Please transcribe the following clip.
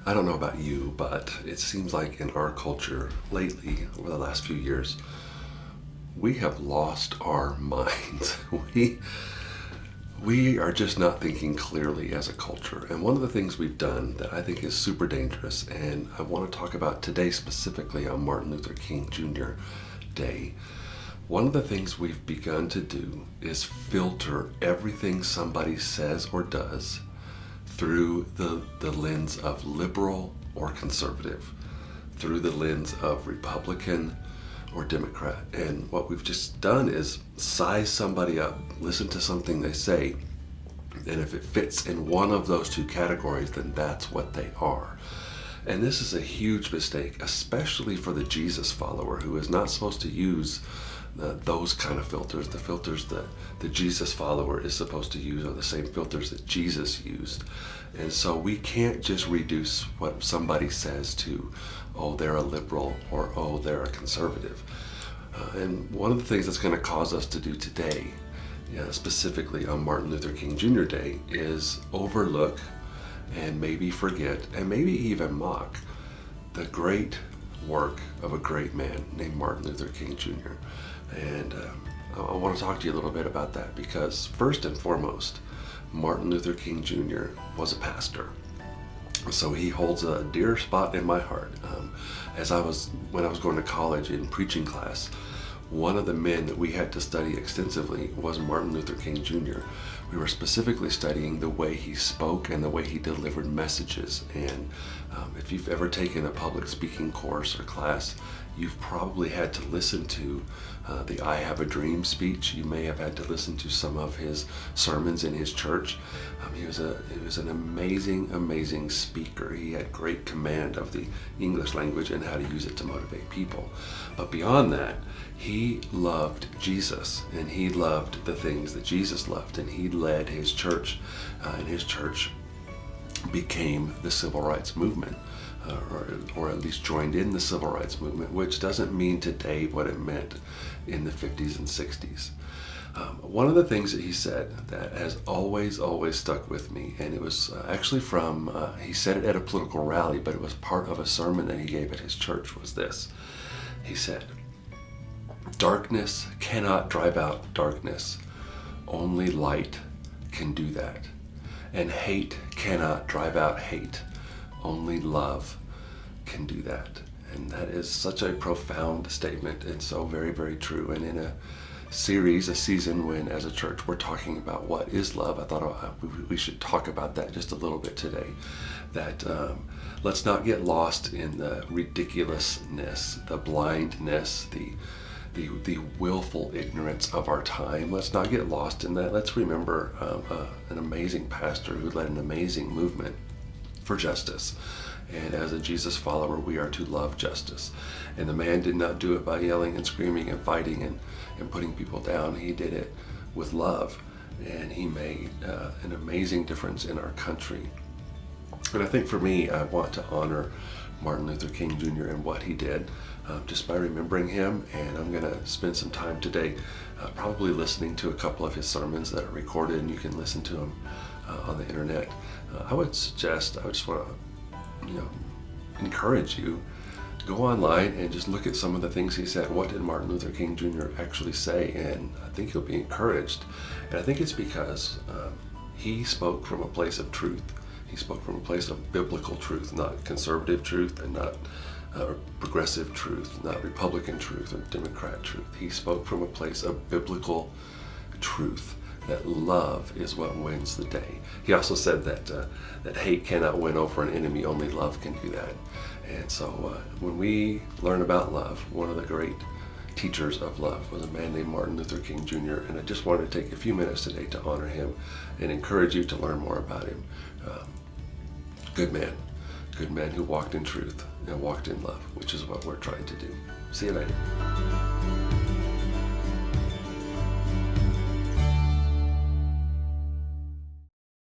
I don't know about you, but it seems like in our culture lately, over the last few years, we have lost our minds. We are just not thinking clearly as a culture. And one of the things we've done that I think is super dangerous, and I want to talk about today specifically on Martin Luther King Jr. Day, one of the things we've begun to do is filter everything somebody says or does through the lens of liberal or conservative, through the lens of Republican or Democrat. And what we've just done is size somebody up, listen to something they say, and if it fits in one of those two categories, then that's what they are. And this is a huge mistake, especially for the Jesus follower who is not supposed to use those kind of filters. The filters that the Jesus follower is supposed to use are the same filters that Jesus used. And so we can't just reduce what somebody says to, oh, they're a liberal or, oh, they're a conservative. And one of the things that's going to cause us to do today, specifically on Martin Luther King Jr. Day, is overlook and maybe forget and maybe even mock the great work of a great man named Martin Luther King Jr. And I want to talk to you a little bit about that because first and foremost, Martin Luther King Jr. was a pastor. So he holds a dear spot in my heart. When I was going to college in preaching class, one of the men that we had to study extensively was Martin Luther King Jr. We were specifically studying the way he spoke and the way he delivered messages. And if you've ever taken a public speaking course or class, you've probably had to listen to the I Have a Dream speech. You may have had to listen to some of his sermons in his church. He was an amazing speaker. He had great command of the English language and how to use it to motivate people. But beyond that, he loved Jesus and he loved the things that Jesus loved, and he led his church, and his church became the civil rights movement. Or at least joined in the civil rights movement, which doesn't mean today what it meant in the 50s and 60s. One of the things that he said that has always stuck with me, and it was actually he said it at a political rally, but it was part of a sermon that he gave at his church, was this. He said, "Darkness cannot drive out darkness. Only light can do that. And hate cannot drive out hate. Only love can do that." And that is such a profound statement and so very true. And in a season when as a church we're talking about what is love, I thought we should talk about that just a little bit today. That let's not get lost in the ridiculousness, the blindness, the willful ignorance of our time. Let's not get lost in that. Let's remember an amazing pastor who led an amazing movement for justice. And as a Jesus follower, we are to love justice. And the man did not do it by yelling and screaming and fighting and putting people down. He did it with love. And he made an amazing difference in our country. And I think for me, I want to honor Martin Luther King Jr. and what he did just by remembering him. And I'm going to spend some time today probably listening to a couple of his sermons that are recorded, and you can listen to them on the internet. I just want to encourage you, go online and just look at some of the things he said. What did Martin Luther King Jr. actually say? And I think you'll be encouraged. And I think it's because he spoke from a place of truth. He spoke from a place of biblical truth, not conservative truth and not progressive truth, not Republican truth or Democrat truth. He spoke from a place of biblical truth, that love is what wins the day. He also said that hate cannot win over an enemy, only love can do that. And so when we learn about love, one of the great teachers of love was a man named Martin Luther King Jr. And I just wanted to take a few minutes today to honor him and encourage you to learn more about him. Good man who walked in truth and walked in love, which is what we're trying to do. See you later.